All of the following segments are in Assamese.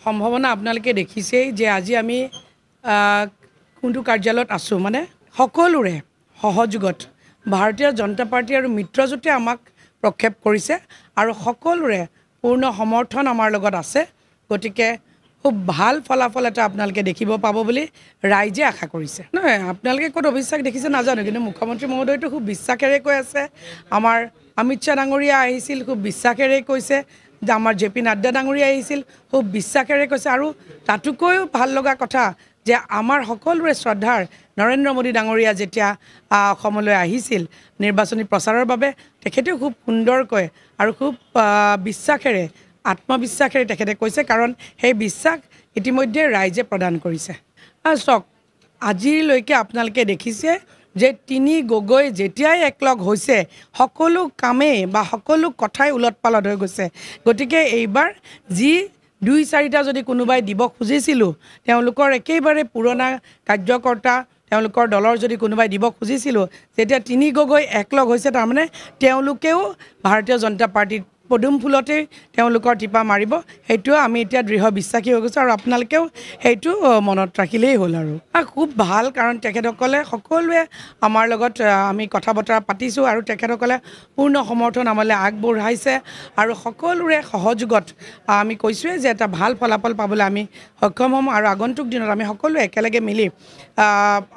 সম্ভাৱনা আপোনালোকে দেখিছেই যে আজি আমি কোনটো কাৰ্যালয়ত আছোঁ মানে সকলোৰে সহযোগত ভাৰতীয় জনতা পাৰ্টি আৰু মিত্ৰজোঁটে আমাক প্ৰক্ষেপ কৰিছে আৰু সকলোৰে পূৰ্ণ সমৰ্থন আমাৰ লগত আছে গতিকে খুব ভাল ফলাফল এটা আপোনালোকে দেখিব পাব বুলি ৰাইজে আশা কৰিছে নহয় আপোনালোকে ক'ত অবিশ্বাস দেখিছে নাজানো কিন্তু মুখ্যমন্ত্ৰী মহোদয়টো খুব বিশ্বাসেৰে কৈ আছে আমাৰ অমিত শ্বাহ ডাঙৰীয়া আহিছিল খুব বিশ্বাসেৰে কৈছে যে আমাৰ জে পি নাড্ডা ডাঙৰীয়া আহিছিল খুব বিশ্বাসেৰে কৈছে আৰু তাতোকৈও ভাল লগা কথা যে আমাৰ সকলোৰে শ্ৰদ্ধাৰ নৰেন্দ্ৰ মোদী ডাঙৰীয়া যেতিয়া অসমলৈ আহিছিল নিৰ্বাচনী প্ৰচাৰৰ বাবে তেখেতেও খুব সুন্দৰকৈ আৰু খুব বিশ্বাসেৰে আত্মবিশ্বাসেৰে তেখেতে কৈছে কাৰণ সেই বিশ্বাস ইতিমধ্যে ৰাইজে প্ৰদান কৰিছে চাওক আজিলৈকে আপোনালোকে দেখিছে যে তিনি গগৈ যেতিয়াই একলগ হৈছে সকলো কামেই বা সকলো কথাই উলট-পালট হৈ গৈছে গতিকে এইবাৰ যি 2-4টা যদি কোনোবাই দিব খুজিছিলোঁ তেওঁলোকৰ একেবাৰে পুৰণা কাৰ্যকৰ্তা তেওঁলোকৰ দলৰ যদি কোনোবাই দিব খুজিছিলোঁ যেতিয়া তিনি গগৈ একলগ হৈছে তাৰমানে তেওঁলোকেও ভাৰতীয় জনতা পাৰ্টিত পদুম ফুলতে তেওঁলোকৰ টিপা মাৰিব সেইটো আমি এতিয়া দৃঢ় বিশ্বাসী হৈ গৈছোঁ আৰু আপোনালোকেও সেইটো মনত ৰাখিলেই হ'ল আৰু খুব ভাল কাৰণ তেখেতসকলে সকলোৱে আমাৰ লগত আমি কথা বতৰা পাতিছোঁ আৰু তেখেতসকলে পূৰ্ণ সমৰ্থন আমালৈ আগবঢ়াইছে আৰু সকলোৰে সহযোগত আমি কৈছোঁৱে যে এটা ভাল ফলাফল পাবলৈ আমি সক্ষম হ'ম আৰু আগন্তুক দিনত আমি সকলোৱে একেলগে মিলি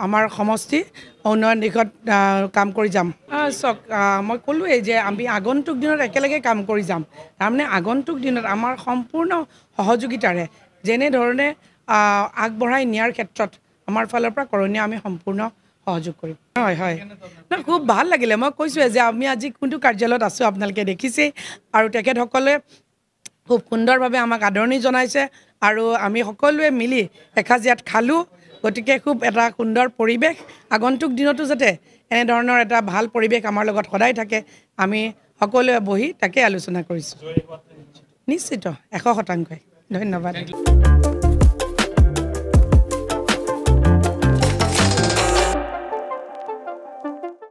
আমাৰ সমষ্টি উন্নয়ন দিশত কাম কৰি যাম চাওক মই ক'লোৱেই যে আমি আগন্তুক দিনত একেলগে কাম কৰি যাম তাৰমানে আগন্তুক দিনত আমাৰ সম্পূৰ্ণ সহযোগিতাৰে যেনেধৰণে আগবঢ়াই নিয়াৰ ক্ষেত্ৰত আমাৰ ফালৰ পৰা কৰণীয় আমি সম্পূৰ্ণ সহযোগ কৰিম হয় হয় খুব ভাল লাগিলে মই কৈছোঁৱে যে আমি আজি কোনটো কাৰ্যালয়ত আছোঁ আপোনালোকে দেখিছেই আৰু তেখেতসকলে খুব সুন্দৰভাৱে আমাক আদৰণি জনাইছে আৰু আমি সকলোৱে মিলি এসাঁজ ইয়াত খালোঁ গতিকে খুব এটা সুন্দৰ পৰিৱেশ আগন্তুক দিনতো যাতে এনেধৰণৰ এটা ভাল পৰিৱেশ আমাৰ লগত সদায় থাকে আমি সকলোৱে বহি তাকে আলোচনা কৰিছোঁ নিশ্চিত 100% ধন্যবাদ